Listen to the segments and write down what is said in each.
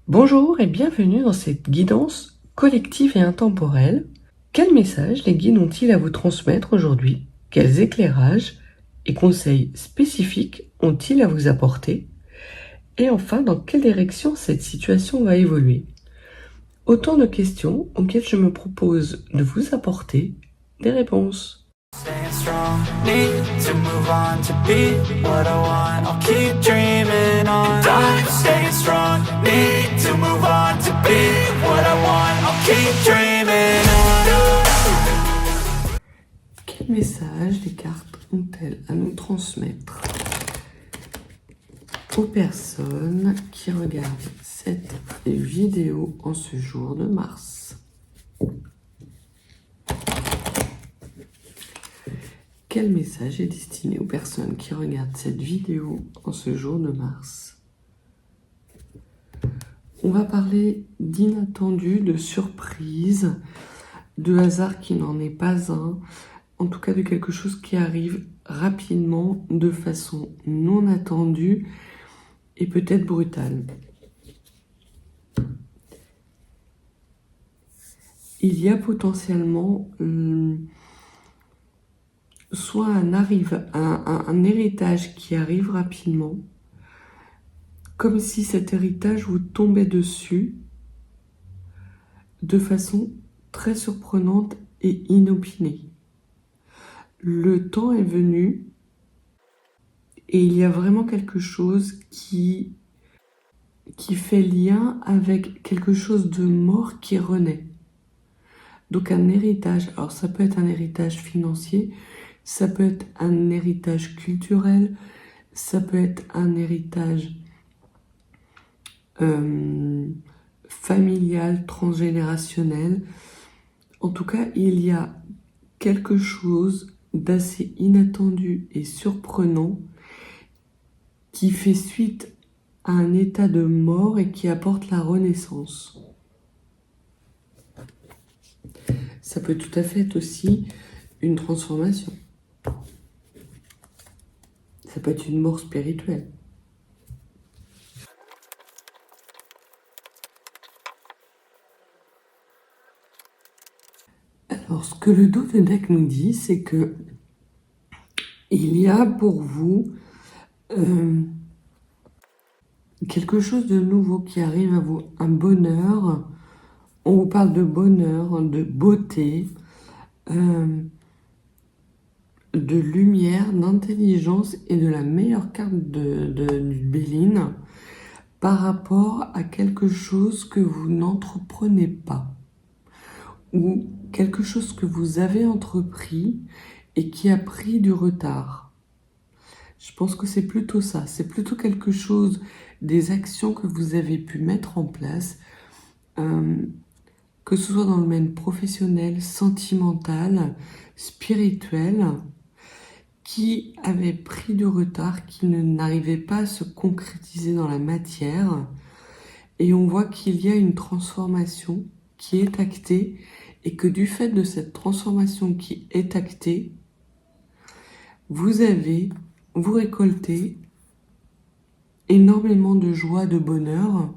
Bonjour et bienvenue dans cette guidance collective et intemporelle. Quel message les guides ont-ils à vous transmettre aujourd'hui? Quels éclairages et conseils spécifiques ont-ils à vous apporter? Et enfin, dans quelle direction cette situation va évoluer? Autant de questions auxquelles je me propose de vous apporter des réponses. Staying strong, need to move on to be what I want. I'll keep dreaming on. And I'm staying strong, need to move on to be what I want. I'll keep dreaming on. Quel message les cartes ont-elles à nous transmettre aux personnes qui regardent cette vidéo en ce jour de mars? Quel message est destiné aux personnes qui regardent cette vidéo en ce jour de mars? On va parler d'inattendu, de surprise, de hasard qui n'en est pas un, en tout cas de quelque chose qui arrive rapidement, de façon non attendue et peut-être brutale. Il y a potentiellement soit un héritage qui arrive rapidement, comme si cet héritage vous tombait dessus de façon très surprenante et inopinée. Le temps est venu et il y a vraiment quelque chose qui fait lien avec quelque chose de mort qui renaît. Donc un héritage, alors ça peut être un héritage financier, ça peut être un héritage culturel, ça peut être un héritage familial, transgénérationnel. En tout cas, il y a quelque chose d'assez inattendu et surprenant qui fait suite à un état de mort et qui apporte la renaissance. Ça peut tout à fait être aussi une transformation. Ça peut être une mort spirituelle. Alors, ce que le dos de deck nous dit, c'est que il y a pour vous quelque chose de nouveau qui arrive à vous, un bonheur. On vous parle de bonheur, de beauté, de lumière, d'intelligence et de la meilleure carte du Béline par rapport à quelque chose que vous n'entreprenez pas ou quelque chose que vous avez entrepris et qui a pris du retard. Je pense que c'est plutôt ça, c'est plutôt quelque chose, des actions que vous avez pu mettre en place, que ce soit dans le domaine professionnel, sentimental, spirituel, qui avait pris du retard, qui n'arrivait pas à se concrétiser dans la matière. Et on voit qu'il y a une transformation qui est actée et que du fait de cette transformation qui est actée, vous récoltez énormément de joie, de bonheur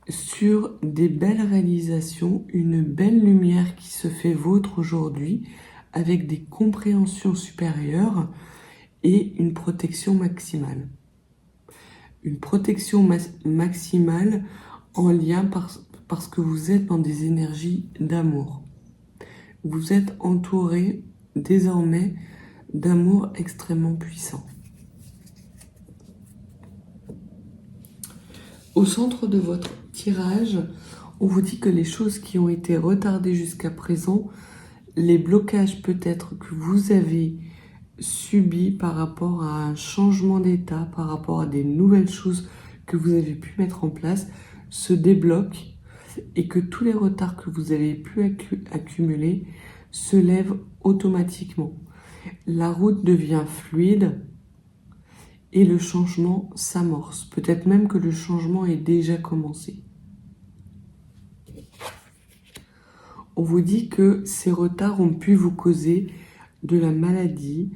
sur des belles réalisations, une belle lumière qui se fait vôtre aujourd'hui avec des compréhensions supérieures et une protection maximale. Une protection maximale en lien parce que vous êtes dans des énergies d'amour. Vous êtes entouré désormais d'amour extrêmement puissant. Au centre de votre tirage, on vous dit que les choses qui ont été retardées jusqu'à présent, les blocages peut-être que vous avez subis par rapport à un changement d'état, par rapport à des nouvelles choses que vous avez pu mettre en place, se débloquent et que tous les retards que vous avez pu accumuler se lèvent automatiquement. La route devient fluide et le changement s'amorce. Peut-être même que le changement est déjà commencé. On vous dit que ces retards ont pu vous causer de la maladie,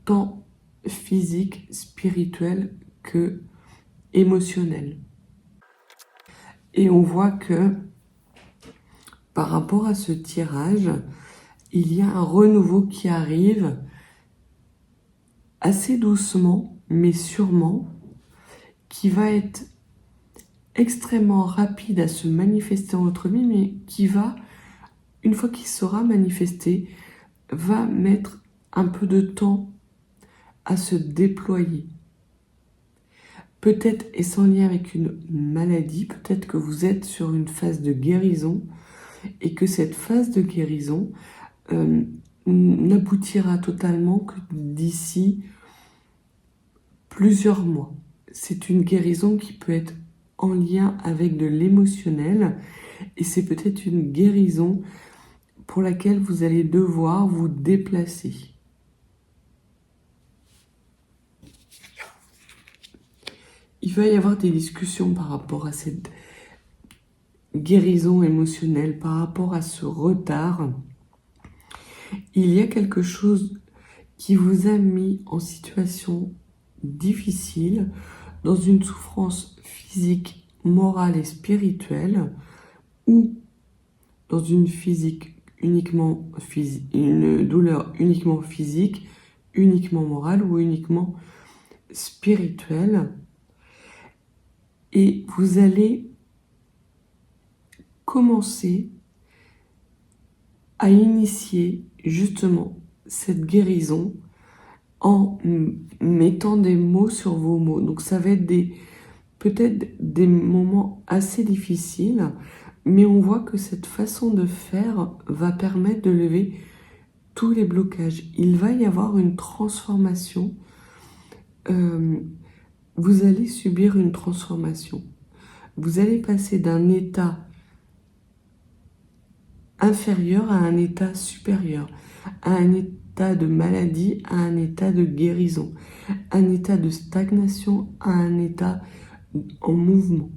tant physique, spirituelle que émotionnelle. Et on voit que par rapport à ce tirage, il y a un renouveau qui arrive assez doucement, mais sûrement, qui va être extrêmement rapide à se manifester dans votre vie, mais qui va, une fois qu'il sera manifesté, va mettre un peu de temps à se déployer. Peut-être est-ce en lien avec une maladie, peut-être que vous êtes sur une phase de guérison et que cette phase de guérison n'aboutira totalement que d'ici plusieurs mois. C'est une guérison qui peut être en lien avec de l'émotionnel et c'est peut-être une guérison pour laquelle vous allez devoir vous déplacer. Il va y avoir des discussions par rapport à cette guérison émotionnelle, par rapport à ce retard. Il y a quelque chose qui vous a mis en situation difficile, dans une souffrance physique, morale et spirituelle, ou dans une une douleur uniquement physique, uniquement morale ou uniquement spirituelle. Et vous allez commencer à initier justement cette guérison en mettant des mots sur vos mots. Donc ça va être peut-être des moments assez difficiles, mais on voit que cette façon de faire va permettre de lever tous les blocages. Il va y avoir une transformation. Vous allez subir une transformation. Vous allez passer d'un état inférieur à un état supérieur, à un état de maladie, à un état de guérison, un état de stagnation, à un état en mouvement.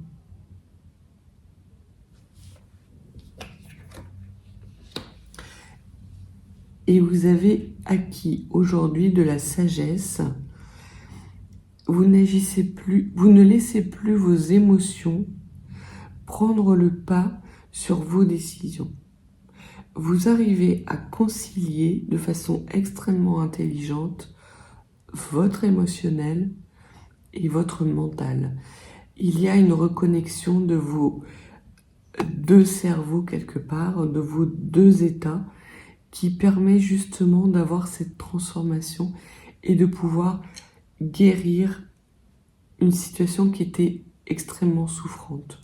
Et vous avez acquis aujourd'hui de la sagesse. Vous n'agissez plus, vous ne laissez plus vos émotions prendre le pas sur vos décisions. Vous arrivez à concilier de façon extrêmement intelligente votre émotionnel et votre mental. Il y a une reconnexion de vos deux cerveaux quelque part, de vos deux états, qui permet justement d'avoir cette transformation et de pouvoir guérir une situation qui était extrêmement souffrante.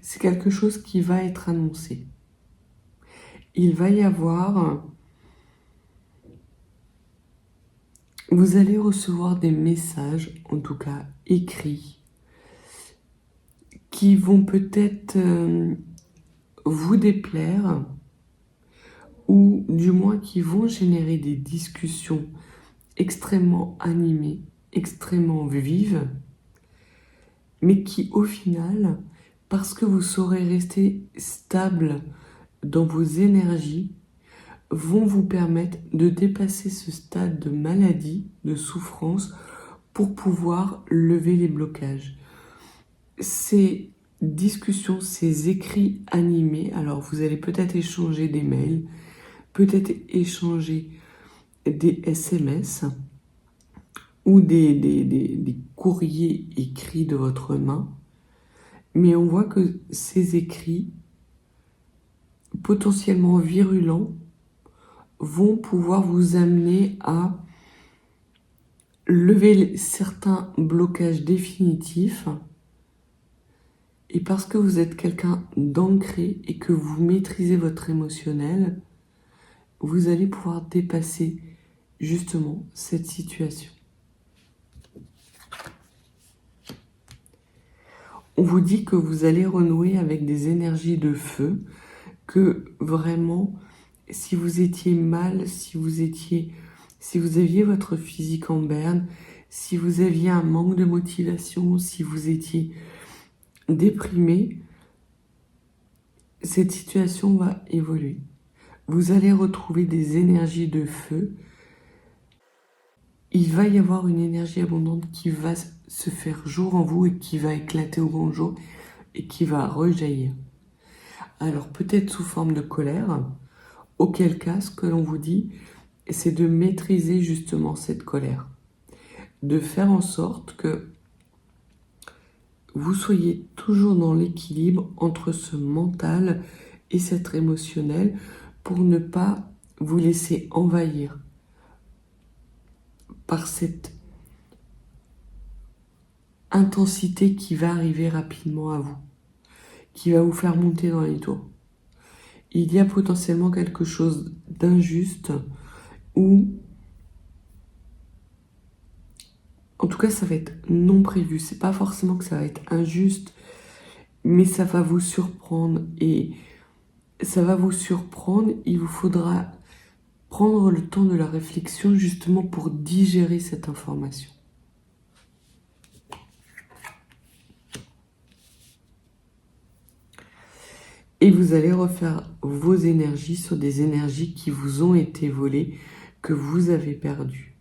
C'est quelque chose qui va être annoncé. Il va y avoir... Vous allez recevoir des messages, en tout cas écrits, qui vont peut-être vous déplaire, ou du moins qui vont générer des discussions extrêmement animées, extrêmement vives, mais qui au final, parce que vous saurez rester stable dans vos énergies, vont vous permettre de dépasser ce stade de maladie, de souffrance, pour pouvoir lever les blocages. Ces discussions, ces écrits animés, alors vous allez peut-être échanger des mails, peut-être échanger des SMS ou des courriers écrits de votre main, mais on voit que ces écrits, potentiellement virulents, vont pouvoir vous amener à lever certains blocages définitifs. Et parce que vous êtes quelqu'un d'ancré et que vous maîtrisez votre émotionnel, vous allez pouvoir dépasser justement cette situation. On vous dit que vous allez renouer avec des énergies de feu, que vraiment, si vous étiez mal, si vous aviez votre physique en berne, si vous aviez un manque de motivation, si vous étiez déprimé, cette situation va évoluer. Vous allez retrouver des énergies de feu il va y avoir une énergie abondante qui va se faire jour en vous et qui va éclater au grand jour et qui va rejaillir. Alors peut-être sous forme de colère, auquel cas ce que l'on vous dit, c'est de maîtriser justement cette colère, de faire en sorte que vous soyez toujours dans l'équilibre entre ce mental et cet émotionnel pour ne pas vous laisser envahir par cette intensité qui va arriver rapidement à vous, qui va vous faire monter dans les tours. Il y a potentiellement quelque chose d'injuste ou en tout cas ça va être non prévu. C'est pas forcément que ça va être injuste, mais ça va vous surprendre et ça va vous surprendre. Il vous faudra prendre le temps de la réflexion justement pour digérer cette information. Et vous allez refaire vos énergies sur des énergies qui vous ont été volées, que vous avez perdues.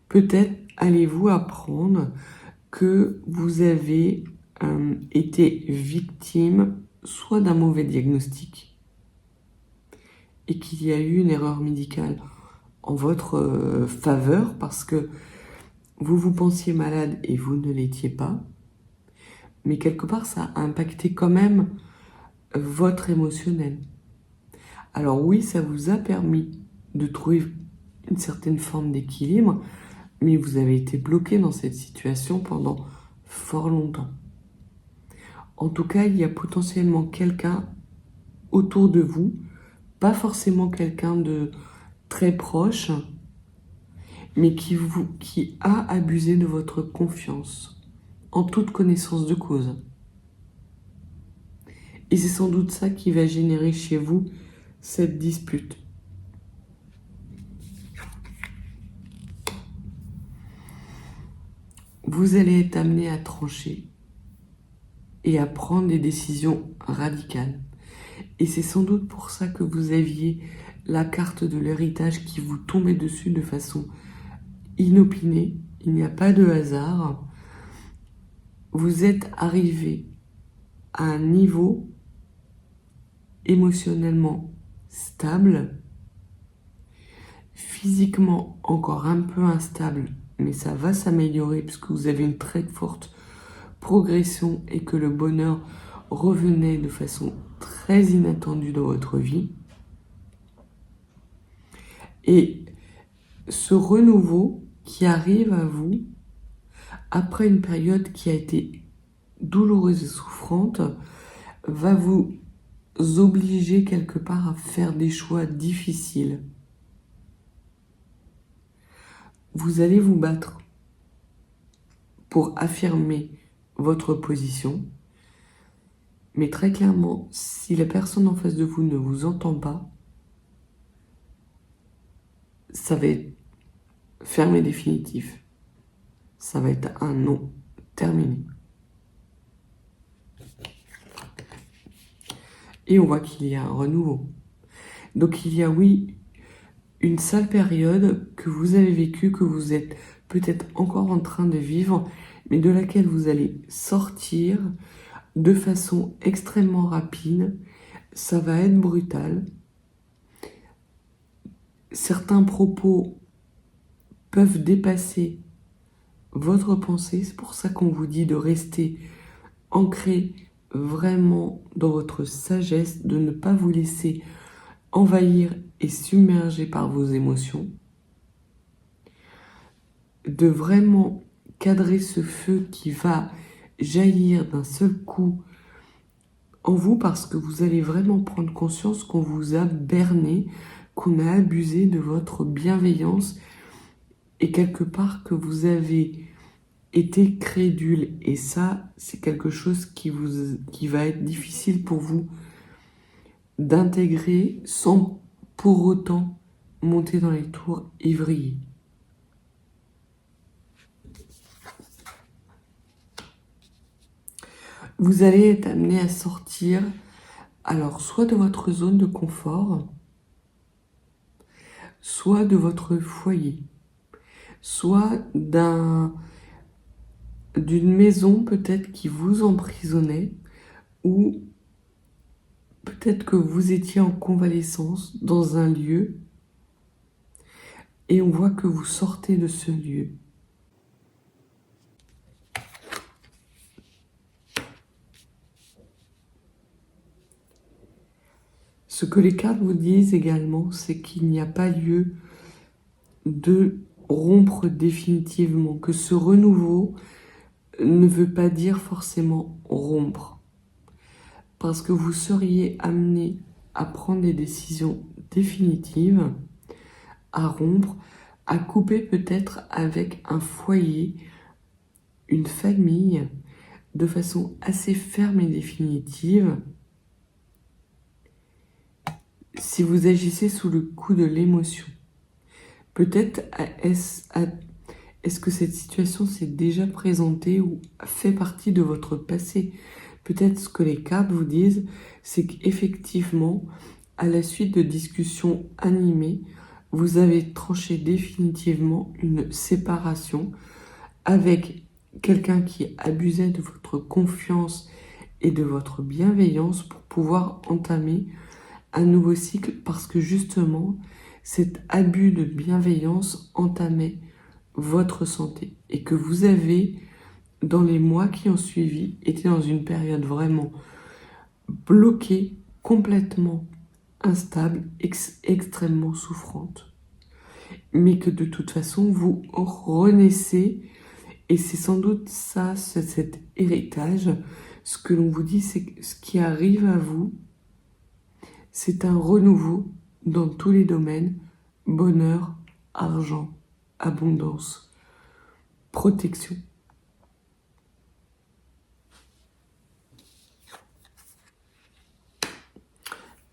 Peut-être allez-vous apprendre que vous avez été victime soit d'un mauvais diagnostic et qu'il y a eu une erreur médicale en votre faveur parce que vous pensiez malade et vous ne l'étiez pas, mais quelque part ça a impacté quand même votre émotionnel. Alors oui, ça vous a permis de trouver une certaine forme d'équilibre, mais vous avez été bloqué dans cette situation pendant fort longtemps. En tout cas, il y a potentiellement quelqu'un autour de vous, pas forcément quelqu'un de très proche, mais qui a abusé de votre confiance, en toute connaissance de cause. Et c'est sans doute ça qui va générer chez vous cette dispute. Vous allez être amené à trancher et à prendre des décisions radicales. Et c'est sans doute pour ça que vous aviez la carte de l'héritage qui vous tombait dessus de façon inopinée. Il n'y a pas de hasard. Vous êtes arrivé à un niveau émotionnellement stable, physiquement encore un peu instable, mais ça va s'améliorer puisque vous avez une très forte progression et que le bonheur revenait de façon très inattendue dans votre vie. Et ce renouveau qui arrive à vous après une période qui a été douloureuse et souffrante va vous obliger quelque part à faire des choix difficiles. Vous allez vous battre pour affirmer votre position, mais très clairement, si la personne en face de vous ne vous entend pas, ça va être fermé définitif. Ça va être un non terminé. Et on voit qu'il y a un renouveau. Donc il y a, oui, une sale période que vous avez vécue, que vous êtes peut-être encore en train de vivre, mais de laquelle vous allez sortir de façon extrêmement rapide. Ça va être brutal. Certains propos peuvent dépasser votre pensée. C'est pour ça qu'on vous dit de rester ancré vraiment dans votre sagesse, de ne pas vous laisser envahir et submerger par vos émotions, de vraiment cadrer ce feu qui va jaillir d'un seul coup en vous parce que vous allez vraiment prendre conscience qu'on vous a berné, qu'on a abusé de votre bienveillance et quelque part que vous avez été crédule. Et ça, c'est quelque chose qui va être difficile pour vous d'intégrer sans pour autant monter dans les tours et vriller. Vous allez être amené à sortir, alors soit de votre zone de confort, soit de votre foyer. soit d'une maison peut-être qui vous emprisonnait, ou peut-être que vous étiez en convalescence dans un lieu et on voit que vous sortez de ce lieu. Ce que les cartes vous disent également, c'est qu'il n'y a pas lieu de rompre définitivement, que ce renouveau ne veut pas dire forcément rompre, parce que vous seriez amené à prendre des décisions définitives, à rompre, à couper peut-être avec un foyer, une famille, de façon assez ferme et définitive. Si vous agissez sous le coup de l'émotion, peut-être est-ce que cette situation s'est déjà présentée ou fait partie de votre passé? Peut-être ce que les cartes vous disent, c'est qu'effectivement, à la suite de discussions animées, vous avez tranché définitivement une séparation avec quelqu'un qui abusait de votre confiance et de votre bienveillance pour pouvoir entamer un nouveau cycle, parce que justement, cet abus de bienveillance entamait votre santé et que vous avez, dans les mois qui ont suivi, été dans une période vraiment bloquée, complètement instable, extrêmement souffrante. Mais que de toute façon, vous renaissez, et c'est sans doute ça, cet héritage. Ce que l'on vous dit, c'est que ce qui arrive à vous, c'est un renouveau dans tous les domaines: bonheur, argent, abondance, protection.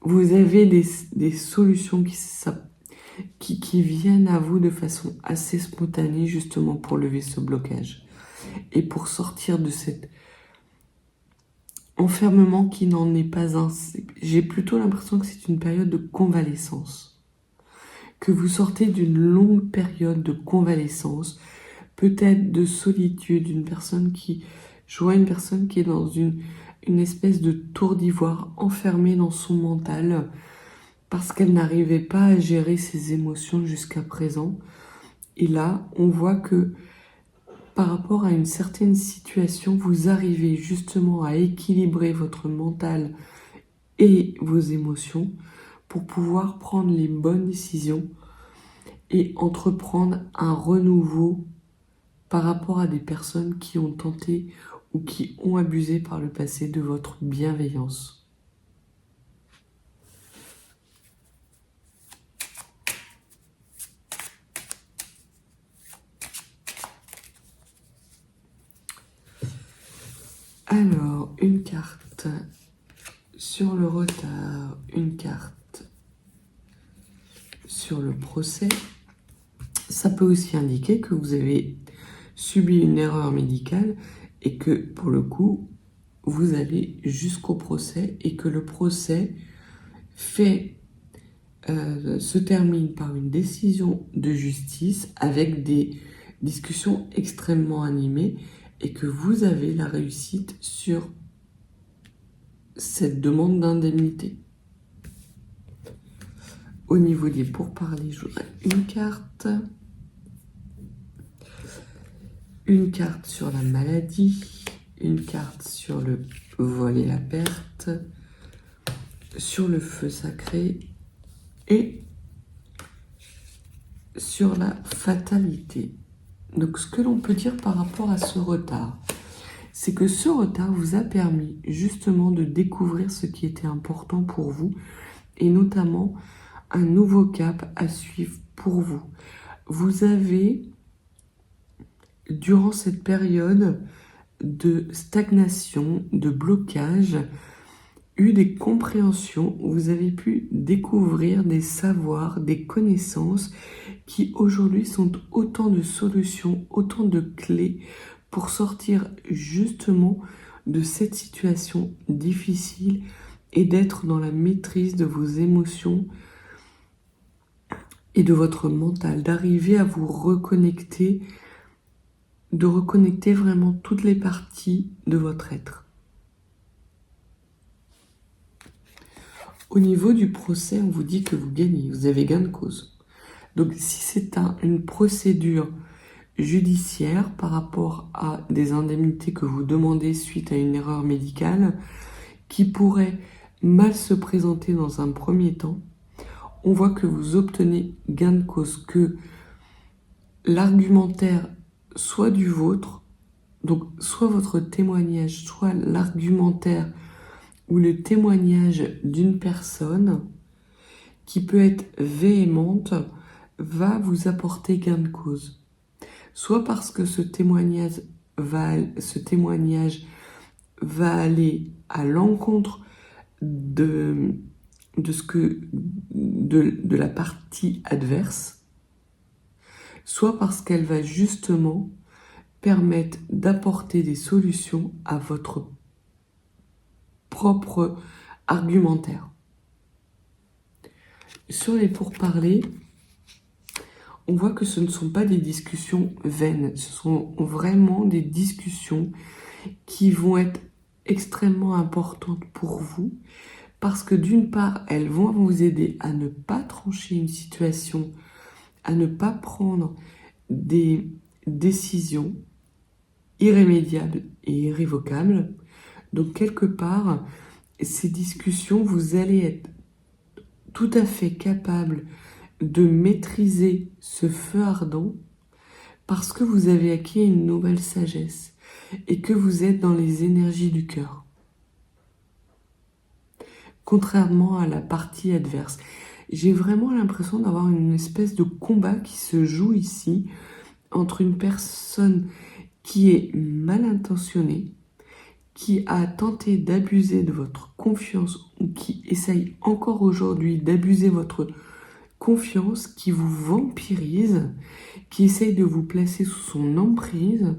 Vous avez des solutions qui viennent à vous de façon assez spontanée, justement pour lever ce blocage et pour sortir de cet enfermement qui n'en est pas un. J'ai plutôt l'impression que c'est une période de convalescence, que vous sortez d'une longue période de convalescence, peut-être de solitude, je vois une personne qui est dans une espèce de tour d'ivoire, enfermée dans son mental, parce qu'elle n'arrivait pas à gérer ses émotions jusqu'à présent. Et là, on voit que par rapport à une certaine situation, vous arrivez justement à équilibrer votre mental et vos émotions pour pouvoir prendre les bonnes décisions et entreprendre un renouveau par rapport à des personnes qui ont tenté ou qui ont abusé par le passé de votre bienveillance. Alors, une carte sur le retard, une carte sur le procès. Ça peut aussi indiquer que vous avez subi une erreur médicale et que, pour le coup, vous allez jusqu'au procès et que le procès se termine par une décision de justice avec des discussions extrêmement animées et que vous avez la réussite sur cette demande d'indemnité. Au niveau des pourparlers, je voudrais une carte sur la maladie, une carte sur le vol et la perte, sur le feu sacré et sur la fatalité. Donc ce que l'on peut dire par rapport à ce retard, c'est que ce retard vous a permis justement de découvrir ce qui était important pour vous et notamment un nouveau cap à suivre pour vous. Vous avez, durant cette période de stagnation, de blocage, eu des compréhensions où vous avez pu découvrir des savoirs, des connaissances qui aujourd'hui sont autant de solutions, autant de clés pour sortir justement de cette situation difficile et d'être dans la maîtrise de vos émotions et de votre mental, d'arriver à vous reconnecter, de reconnecter vraiment toutes les parties de votre être. Au niveau du procès, on vous dit que vous gagnez, vous avez gain de cause. Donc si c'est une procédure judiciaire par rapport à des indemnités que vous demandez suite à une erreur médicale qui pourrait mal se présenter dans un premier temps, on voit que vous obtenez gain de cause, que l'argumentaire soit du vôtre, donc soit votre témoignage, soit l'argumentaire ou le témoignage d'une personne qui peut être véhémente, va vous apporter gain de cause. Soit parce que ce témoignage va aller à l'encontre de la partie adverse, soit parce qu'elle va justement permettre d'apporter des solutions à votre propre argumentaire. Sur les pourparlers, on voit que ce ne sont pas des discussions vaines, ce sont vraiment des discussions qui vont être extrêmement importantes pour vous, parce que d'une part, elles vont vous aider à ne pas trancher une situation, à ne pas prendre des décisions irrémédiables et irrévocables. Donc quelque part, ces discussions, vous allez être tout à fait capable de maîtriser ce feu ardent parce que vous avez acquis une nouvelle sagesse et que vous êtes dans les énergies du cœur. Contrairement à la partie adverse. J'ai vraiment l'impression d'avoir une espèce de combat qui se joue ici entre une personne qui est mal intentionnée, qui a tenté d'abuser de votre confiance ou qui essaye encore aujourd'hui d'abuser votre confiance, qui vous vampirise, qui essaye de vous placer sous son emprise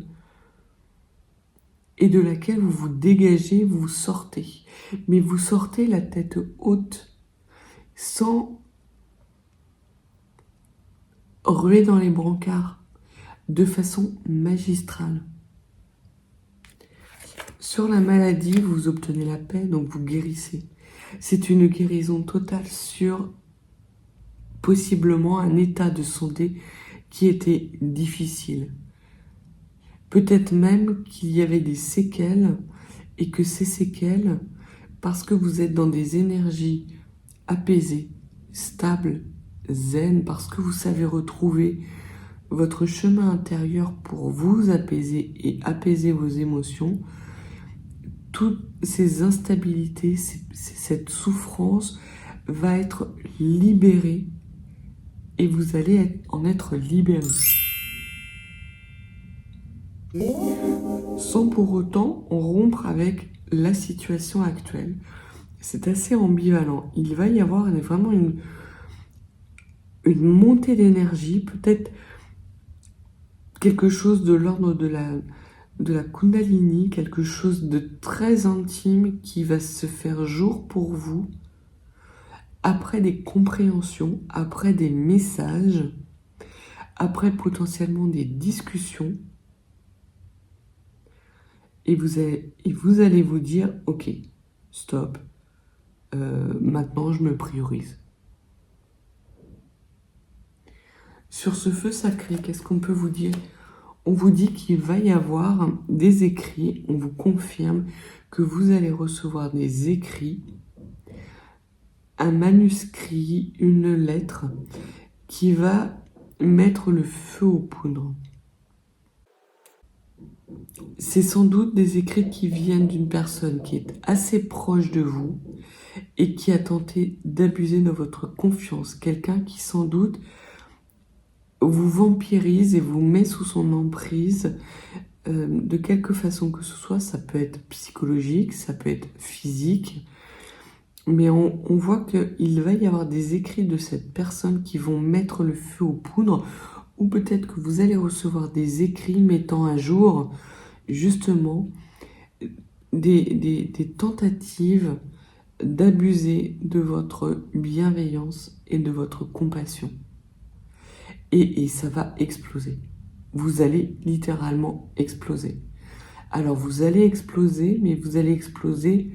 et de laquelle vous vous dégagez, vous sortez. Mais vous sortez la tête haute, sans ruer dans les brancards, de façon magistrale. Sur la maladie, vous obtenez la paix, donc vous guérissez. C'est une guérison totale sur possiblement un état de santé qui était difficile. Peut-être même qu'il y avait des séquelles et que ces séquelles, parce que vous êtes dans des énergies apaisées, stables, zen, parce que vous savez retrouver votre chemin intérieur pour vous apaiser et apaiser vos émotions, toutes ces instabilités, cette souffrance va être libérée et vous allez en être libéré. Sans pour autant rompre avec la situation actuelle. C'est assez ambivalent. Il va y avoir vraiment une montée d'énergie, peut-être quelque chose de l'ordre de la Kundalini, quelque chose de très intime qui va se faire jour pour vous après des compréhensions, après des messages, après potentiellement des discussions. Et vous allez vous dire, ok, stop, maintenant je me priorise. Sur ce feu sacré, qu'est-ce qu'on peut vous dire ? On vous dit qu'il va y avoir des écrits, on vous confirme que vous allez recevoir des écrits, un manuscrit, une lettre qui va mettre le feu aux poudres. C'est sans doute des écrits qui viennent d'une personne qui est assez proche de vous et qui a tenté d'abuser de votre confiance. Quelqu'un qui sans doute vous vampirise et vous met sous son emprise de quelque façon que ce soit. Ça peut être psychologique, ça peut être physique, mais on voit qu'il va y avoir des écrits de cette personne qui vont mettre le feu aux poudres, ou peut-être que vous allez recevoir des écrits mettant à jour justement des tentatives d'abuser de votre bienveillance et de votre compassion. et ça va exploser. Vous allez littéralement exploser. Alors vous allez exploser, mais vous allez exploser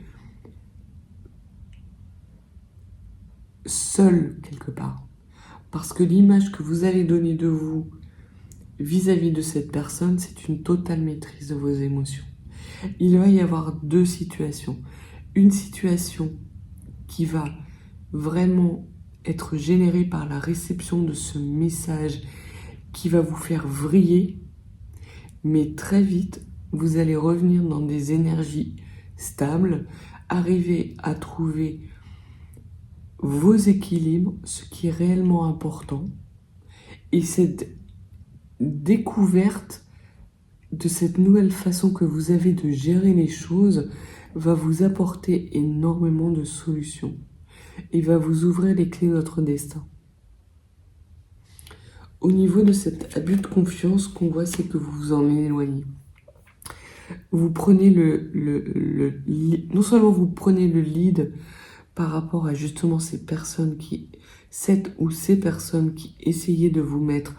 seul quelque part. Parce que l'image que vous allez donner de vous vis-à-vis de cette personne, c'est une totale maîtrise de vos émotions. Il va y avoir deux situations. Une situation qui va vraiment être générée par la réception de ce message qui va vous faire vriller, mais très vite, vous allez revenir dans des énergies stables, arriver à trouver vos équilibres, ce qui est réellement important, et cette découverte de cette nouvelle façon que vous avez de gérer les choses va vous apporter énormément de solutions et va vous ouvrir les clés de votre destin. Au niveau de cet abus de confiance qu'on voit, c'est que vous vous en éloignez. Vous prenez non seulement vous prenez le lead par rapport à justement ces personnes ces personnes qui essayaient de vous mettre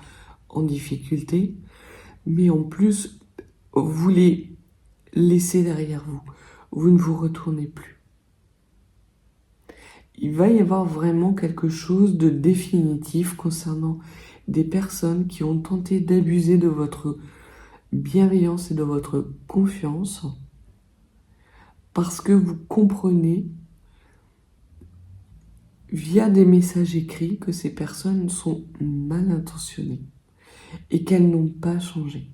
en difficulté, mais en plus, vous les laissez derrière vous. Vous ne vous retournez plus. Il va y avoir vraiment quelque chose de définitif concernant des personnes qui ont tenté d'abuser de votre bienveillance et de votre confiance parce que vous comprenez via des messages écrits que ces personnes sont mal intentionnées et qu'elles n'ont pas changé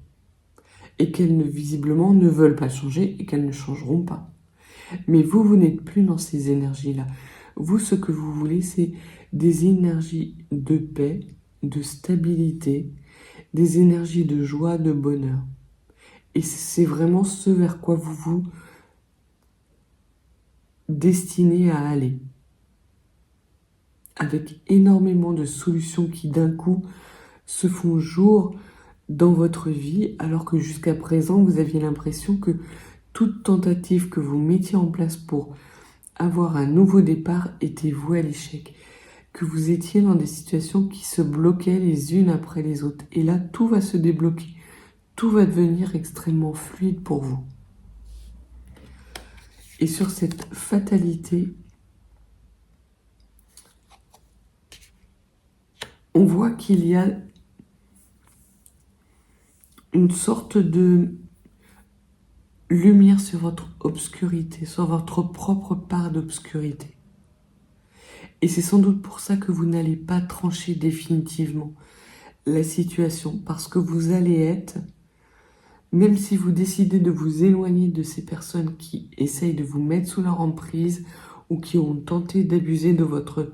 et qu'elles visiblement ne veulent pas changer et qu'elles ne changeront pas. Mais vous n'êtes plus dans ces énergies-là. Vous, ce que vous voulez, c'est des énergies de paix, de stabilité, des énergies de joie, de bonheur. Et c'est vraiment ce vers quoi vous vous destinez à aller. Avec énormément de solutions qui d'un coup se font jour dans votre vie, alors que jusqu'à présent, vous aviez l'impression que toute tentative que vous mettiez en place pour avoir un nouveau départ était vouée à l'échec. Que vous étiez dans des situations qui se bloquaient les unes après les autres. Et là, tout va se débloquer. Tout va devenir extrêmement fluide pour vous. Et sur cette fatalité, on voit qu'il y a une sorte de lumière sur votre obscurité, sur votre propre part d'obscurité. Et c'est sans doute pour ça que vous n'allez pas trancher définitivement la situation, parce que vous allez être, même si vous décidez de vous éloigner de ces personnes qui essayent de vous mettre sous leur emprise ou qui ont tenté d'abuser de votre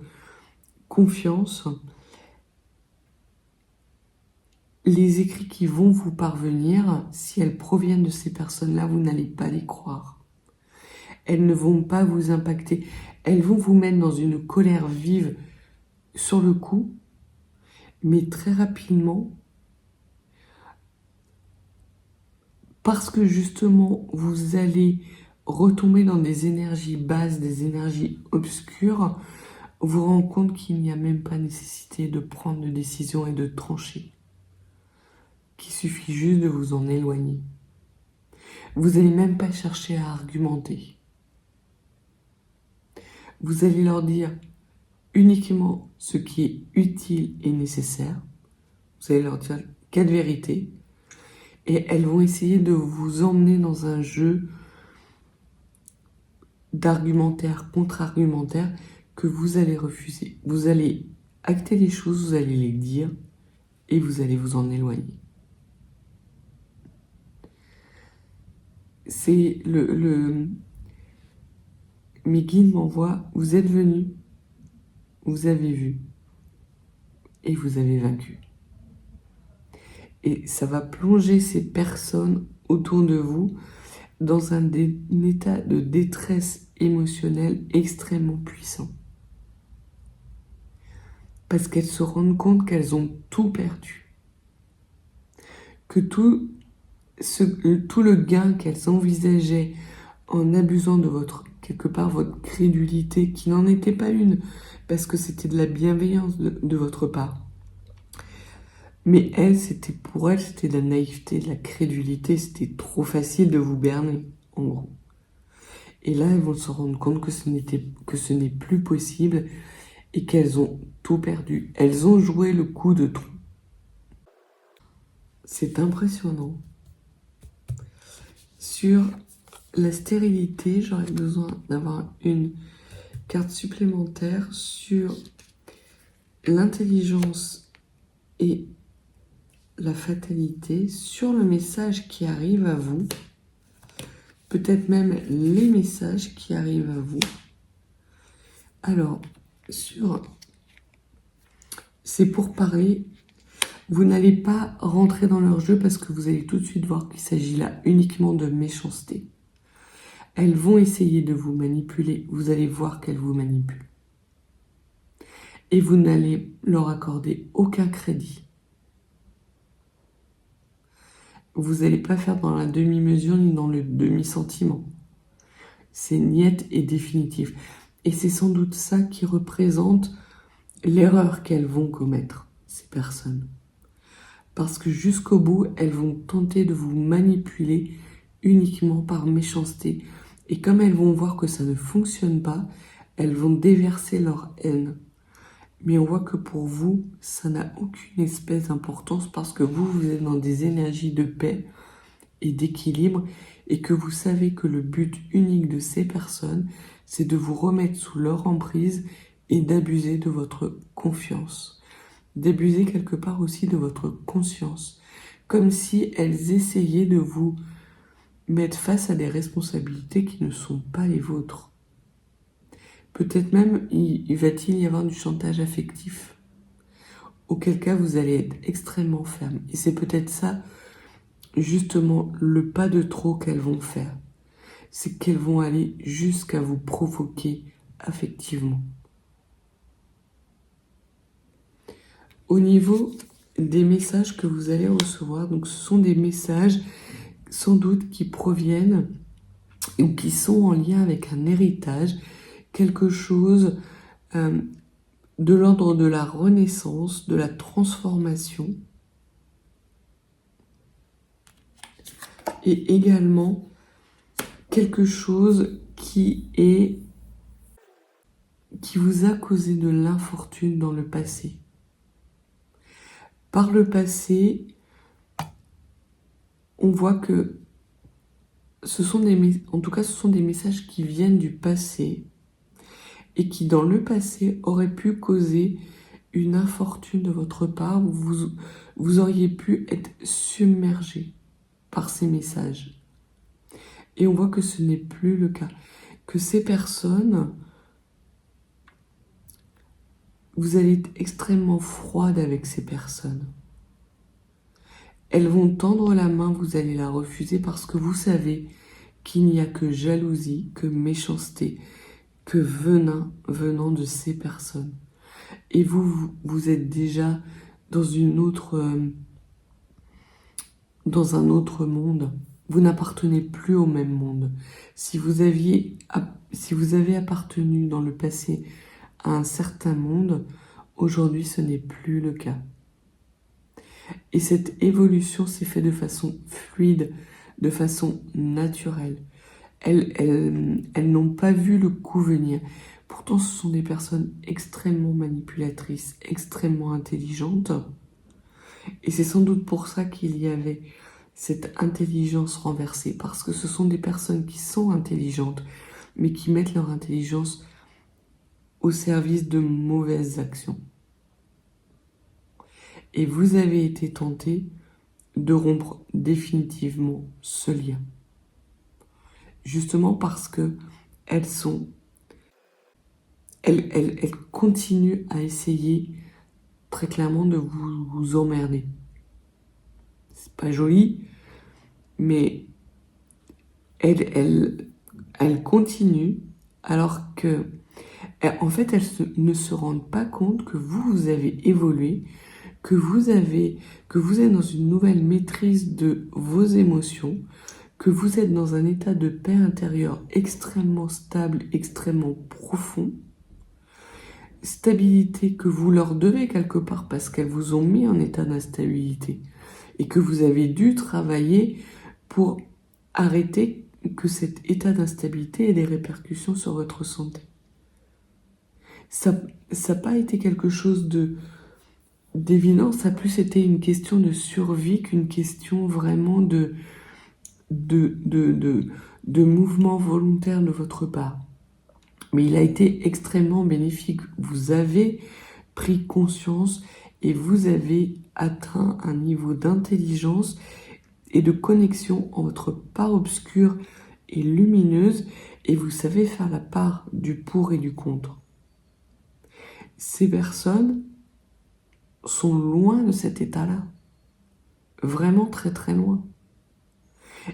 confiance, les écrits qui vont vous parvenir, si elles proviennent de ces personnes-là, vous n'allez pas les croire. Elles ne vont pas vous impacter. Elles vont vous mettre dans une colère vive sur le coup, mais très rapidement, parce que justement, vous allez retomber dans des énergies basses, des énergies obscures, vous rendez compte qu'il n'y a même pas nécessité de prendre de décision et de trancher. Qu'il suffit juste de vous en éloigner. Vous n'allez même pas chercher à argumenter. Vous allez leur dire uniquement ce qui est utile et nécessaire. Vous allez leur dire quatre vérités. Et elles vont essayer de vous emmener dans un jeu d'argumentaire, contre-argumentaire que vous allez refuser. Vous allez acter les choses, vous allez les dire et vous allez vous en éloigner. C'est mes guides m'envoient, vous êtes venus, vous avez vu et vous avez vaincu. Et ça va plonger ces personnes autour de vous dans un état de détresse émotionnelle extrêmement puissant. Parce qu'elles se rendent compte qu'elles ont tout perdu. Que tout le gain qu'elles envisageaient en abusant de quelque part votre crédulité, qui n'en était pas une, parce que c'était de la bienveillance de votre part, Mais elle, pour elle, c'était de la naïveté, de la crédulité, c'était trop facile de vous berner, en gros. Et là, elles vont se rendre compte que ce n'est plus possible et qu'elles ont tout perdu. Elles ont joué le coup de trop. C'est impressionnant. Sur la stérilité, j'aurais besoin d'avoir une carte supplémentaire sur l'intelligence et la fatalité, sur le message qui arrive à vous, peut-être même les messages qui arrivent à vous. Alors, c'est pour parler, vous n'allez pas rentrer dans leur jeu parce que vous allez tout de suite voir qu'il s'agit là uniquement de méchanceté. Elles vont essayer de vous manipuler, vous allez voir qu'elles vous manipulent. Et vous n'allez leur accorder aucun crédit. Vous n'allez pas faire dans la demi-mesure ni dans le demi-sentiment. C'est niette et définitif. Et c'est sans doute ça qui représente l'erreur qu'elles vont commettre, ces personnes. Parce que jusqu'au bout, elles vont tenter de vous manipuler uniquement par méchanceté. Et comme elles vont voir que ça ne fonctionne pas, elles vont déverser leur haine. Mais on voit que pour vous, ça n'a aucune espèce d'importance parce que vous êtes dans des énergies de paix et d'équilibre et que vous savez que le but unique de ces personnes, c'est de vous remettre sous leur emprise et d'abuser de votre confiance. D'abuser quelque part aussi de votre conscience. Comme si elles essayaient de vous mettre face à des responsabilités qui ne sont pas les vôtres. Peut-être même, va-t-il y avoir du chantage affectif, auquel cas vous allez être extrêmement ferme. Et c'est peut-être ça, justement, le pas de trop qu'elles vont faire. C'est qu'elles vont aller jusqu'à vous provoquer affectivement. Au niveau des messages que vous allez recevoir, donc ce sont des messages sans doute qui proviennent ou qui sont en lien avec un héritage, quelque chose de l'ordre de la renaissance, de la transformation, et également quelque chose qui vous a causé de l'infortune dans le passé. Par le passé, on voit que ce sont des messages qui viennent du passé et qui, dans le passé, auraient pu causer une infortune de votre part. Vous auriez pu être submergé par ces messages. Et on voit que ce n'est plus le cas. Que ces personnes, vous allez être extrêmement froide avec ces personnes. Elles vont tendre la main, vous allez la refuser parce que vous savez qu'il n'y a que jalousie, que méchanceté, que venin venant de ces personnes. Et vous êtes déjà dans un autre monde. Vous n'appartenez plus au même monde. Si vous avez appartenu dans le passé à un certain monde, aujourd'hui ce n'est plus le cas. Et cette évolution s'est faite de façon fluide, de façon naturelle. Elles n'ont pas vu le coup venir. Pourtant, ce sont des personnes extrêmement manipulatrices, extrêmement intelligentes. Et c'est sans doute pour ça qu'il y avait cette intelligence renversée. Parce que ce sont des personnes qui sont intelligentes, mais qui mettent leur intelligence au service de mauvaises actions. Et vous avez été tenté de rompre définitivement ce lien. Justement parce que elles continuent à essayer très clairement de vous emmerder. C'est pas joli, mais elles continuent alors que, en fait, ne se rendent pas compte que vous avez évolué, que vous êtes dans une nouvelle maîtrise de vos émotions, que vous êtes dans un état de paix intérieure extrêmement stable, extrêmement profond. stabilité que vous leur devez quelque part parce qu'elles vous ont mis en état d'instabilité et que vous avez dû travailler pour arrêter que cet état d'instabilité ait des répercussions sur votre santé. Ça n'a pas été quelque chose d'évident, ça a plus été une question de survie qu'une question vraiment de mouvement volontaire de votre part. Mais il a été extrêmement bénéfique. Vous avez pris conscience et vous avez atteint un niveau d'intelligence et de connexion entre part obscure et lumineuse, et vous savez faire la part du pour et du contre. Ces personnes sont loin de cet état-là. Vraiment très très loin.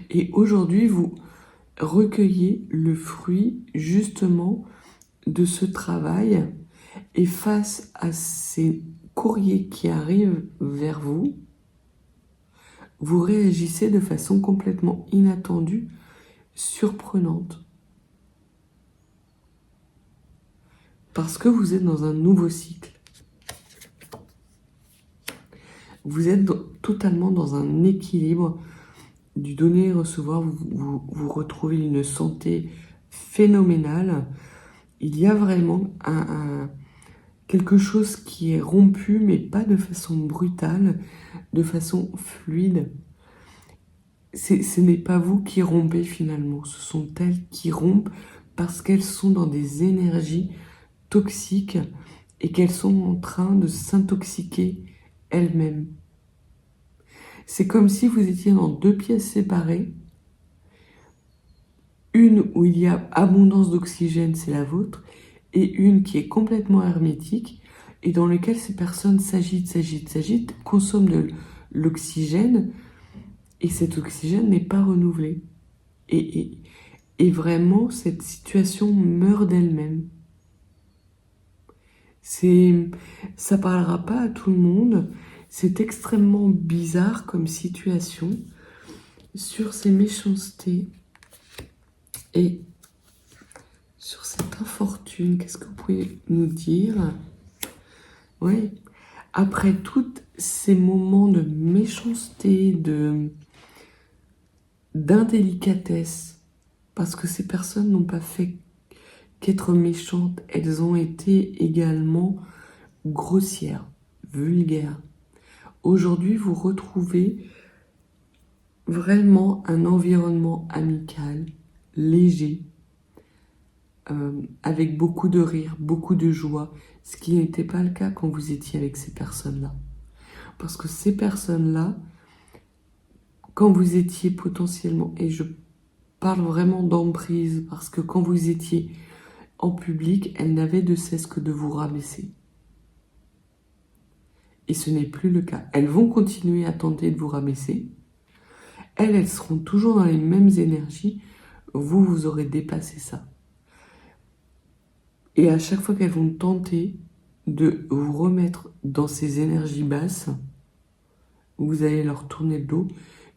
Et aujourd'hui, vous recueillez le fruit justement de ce travail, et face à ces courriers qui arrivent vers vous, vous réagissez de façon complètement inattendue, surprenante. Parce que vous êtes dans un nouveau cycle. Vous êtes totalement dans un équilibre du donner et recevoir. Vous retrouvez une santé phénoménale. Il y a vraiment quelque chose qui est rompu, mais pas de façon brutale, de façon fluide. Ce n'est pas vous qui rompez finalement, ce sont elles qui rompent parce qu'elles sont dans des énergies toxiques et qu'elles sont en train de s'intoxiquer elles-mêmes. C'est comme si vous étiez dans deux pièces séparées. Une où il y a abondance d'oxygène, c'est la vôtre, et une qui est complètement hermétique et dans laquelle ces personnes s'agitent, consomment de l'oxygène, et cet oxygène n'est pas renouvelé. Et vraiment, cette situation meurt d'elle-même. Ça parlera pas à tout le monde. C'est extrêmement bizarre comme situation sur ces méchancetés et sur cette infortune. Qu'est-ce que vous pouvez nous dire? Oui. Après tous ces moments de méchanceté, d'indélicatesse, parce que ces personnes n'ont pas fait qu'être méchantes, elles ont été également grossières, vulgaires. Aujourd'hui, vous retrouvez vraiment un environnement amical, léger, avec beaucoup de rire, beaucoup de joie, ce qui n'était pas le cas quand vous étiez avec ces personnes-là. Parce que ces personnes-là, quand vous étiez potentiellement, et je parle vraiment d'emprise, parce que quand vous étiez en public, elles n'avaient de cesse que de vous rabaisser. Et ce n'est plus le cas. Elles vont continuer à tenter de vous rabaisser. Elles seront toujours dans les mêmes énergies. Vous aurez dépassé ça. Et à chaque fois qu'elles vont tenter de vous remettre dans ces énergies basses, vous allez leur tourner le dos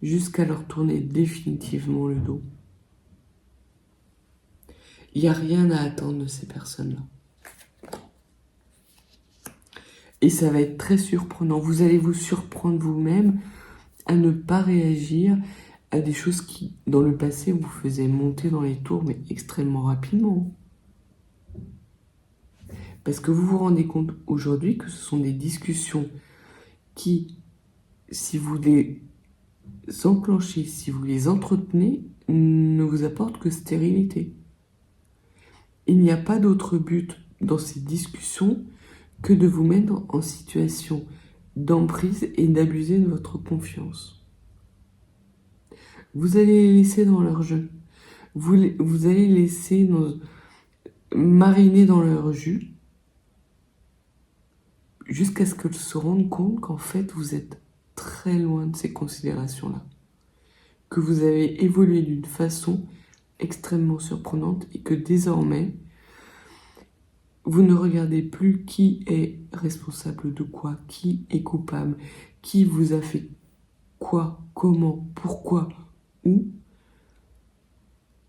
jusqu'à leur tourner définitivement le dos. Il n'y a rien à attendre de ces personnes-là. Et ça va être très surprenant. Vous allez vous surprendre vous-même à ne pas réagir à des choses qui, dans le passé, vous faisaient monter dans les tours, mais extrêmement rapidement. Parce que vous vous rendez compte aujourd'hui que ce sont des discussions qui, si vous les enclenchez, si vous les entretenez, ne vous apportent que stérilité. Il n'y a pas d'autre but dans ces discussions que de vous mettre en situation d'emprise et d'abuser de votre confiance. Vous allez les laisser dans leur jeu. Vous allez les laisser mariner dans leur jus jusqu'à ce qu'elles se rendent compte qu'en fait, vous êtes très loin de ces considérations-là. Que vous avez évolué d'une façon extrêmement surprenante et que désormais, vous ne regardez plus qui est responsable de quoi, qui est coupable, qui vous a fait quoi, comment, pourquoi, où,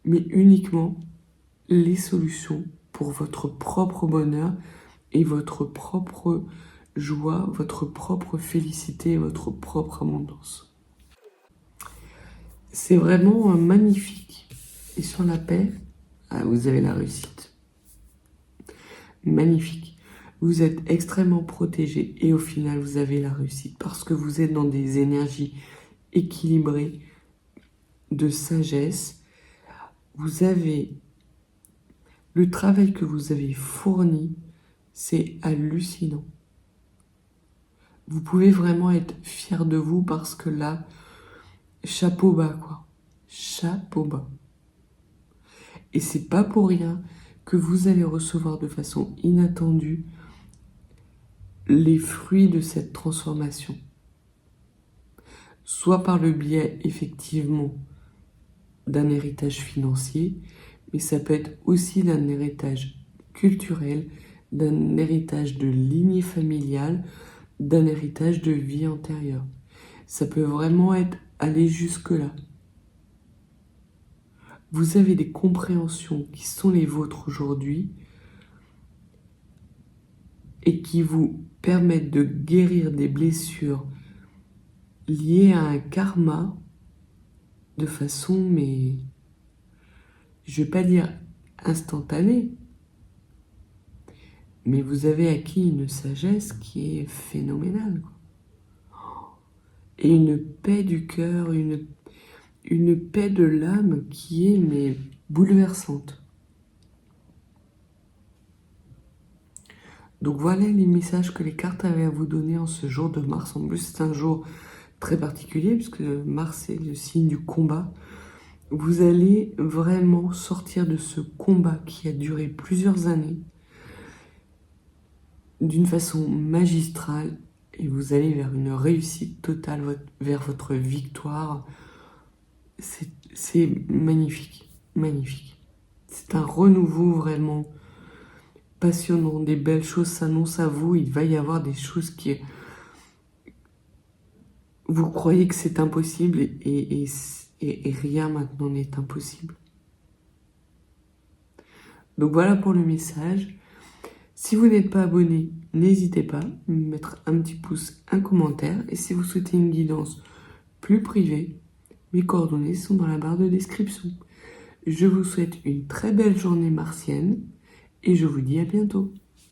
mais uniquement les solutions pour votre propre bonheur et votre propre joie, votre propre félicité, votre propre abondance. C'est vraiment magnifique. Et sur la paix, vous avez la réussite. Magnifique. Vous êtes extrêmement protégé et au final, vous avez la réussite parce que vous êtes dans des énergies équilibrées de sagesse. Vous avez le travail que vous avez fourni, c'est hallucinant. Vous pouvez vraiment être fier de vous parce que là, chapeau bas, quoi. Chapeau bas. Et c'est pas pour rien que vous allez recevoir de façon inattendue les fruits de cette transformation. Soit par le biais, effectivement, d'un héritage financier, mais ça peut être aussi d'un héritage culturel, d'un héritage de lignée familiale, d'un héritage de vie antérieure. Ça peut vraiment aller jusque-là. Vous avez des compréhensions qui sont les vôtres aujourd'hui et qui vous permettent de guérir des blessures liées à un karma de façon, mais je vais pas dire instantanée, mais vous avez acquis une sagesse qui est phénoménale, quoi. Et une paix du cœur, une paix de l'âme qui est mais bouleversante. Donc voilà les messages que les cartes avaient à vous donner en ce jour de Mars. En plus, c'est un jour très particulier puisque Mars est le signe du combat. Vous allez vraiment sortir de ce combat qui a duré plusieurs années d'une façon magistrale et vous allez vers une réussite totale, vers votre victoire. C'est magnifique, magnifique. C'est un renouveau vraiment passionnant. Des belles choses s'annoncent à vous. Il va y avoir des choses qui... Vous croyez que c'est impossible et rien maintenant n'est impossible. Donc voilà pour le message. Si vous n'êtes pas abonné, n'hésitez pas à mettre un petit pouce, un commentaire. Et si vous souhaitez une guidance plus privée, mes coordonnées sont dans la barre de description. Je vous souhaite une très belle journée martienne et je vous dis à bientôt.